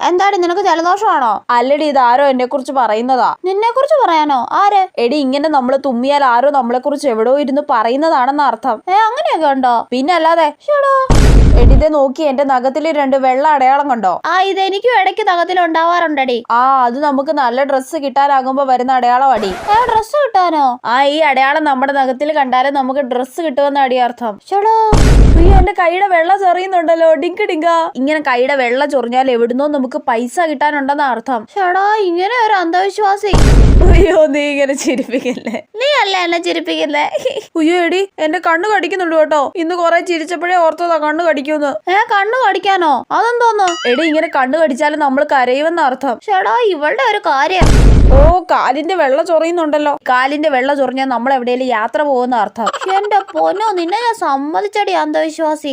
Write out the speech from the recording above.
എന്താണ് നിനക്ക് ജലദോഷമാണോ? അല്ലടി, ഇതാരോ എന്നെ കുറിച്ച് പറയുന്നതാ. നിന്നെ കുറിച്ച് പറയാനോ? ആര്? എടി, ഇങ്ങനെ നമ്മള് തുമ്മിയാൽ ആരോ നമ്മളെ കുറിച്ച് എവിടോ ഇരുന്ന് പറയുന്നതാണെന്ന് അർത്ഥം. അങ്ങനെയൊക്കെ ഉണ്ടോ? പിന്നെ അല്ലാതെ. എടിതെ നോക്കി, എന്റെ നഖത്തില് 2 വെള്ള അടയാളം കണ്ടോ? ഇതെനിക്കും ഇടയ്ക്ക് നഖത്തിൽ ഉണ്ടാവാറുണ്ടടി. അത് നമുക്ക് നല്ല ഡ്രസ്സ് കിട്ടാനാകുമ്പോ വരുന്ന അടയാളം അടി. ഡ്രസ്സ് കിട്ടാനോ? ഈ അടയാളം നമ്മുടെ നഖത്തിൽ കണ്ടാലേ നമുക്ക് ഡ്രസ്സ് കിട്ടുമെന്ന് അടി അർത്ഥം. ചേടാ, എന്റെ കൈയുടെ വെള്ള ചൊറിയുന്നുണ്ടല്ലോ, ഡിങ്ക് ഡിങ്ക. ഇങ്ങനെ കൈയുടെ വെള്ള ചൊറിഞ്ഞാൽ എവിടുന്നോ നമുക്ക് പൈസ കിട്ടാനുണ്ടെന്ന അർത്ഥം. ചേടാ, ഇങ്ങനെ ഒരു അന്ധവിശ്വാസി. അയ്യോ, നീ ഇങ്ങനെ ചിരിപ്പിക്കല്ലേ. നീ അല്ല എന്നെ ചിരിപ്പിക്കല്ലേ. അയ്യോ എടി, എന്റെ കണ്ണു കടിക്കുന്നുണ്ട് കേട്ടോ. ഇന്ന് കൊറേ ചിരിച്ചപ്പോഴേ ഓർത്തതാ കണ്ണു കടിക്കുന്നു. കണ്ണു കടിക്കാനോ? അതെന്തോന്നു? എടി, ഇങ്ങനെ കണ്ണു കടിച്ചാലും നമ്മൾ കരയുമെന്ന അർത്ഥം. ചേടാ, ഇവളുടെ ഒരു കാര്യം. കാലിന്റെ വെള്ള ചൊറിയുന്നുണ്ടല്ലോ. കാലിന്റെ വെള്ള ചൊറിഞ്ഞാൽ നമ്മൾ എവിടെയെങ്കിലും യാത്ര പോകുന്ന അർത്ഥം. എന്റെ പൊന്നോ, നിന്നെ ഞാൻ സമ്മതിച്ചടി അന്ധവിശ്വാസി.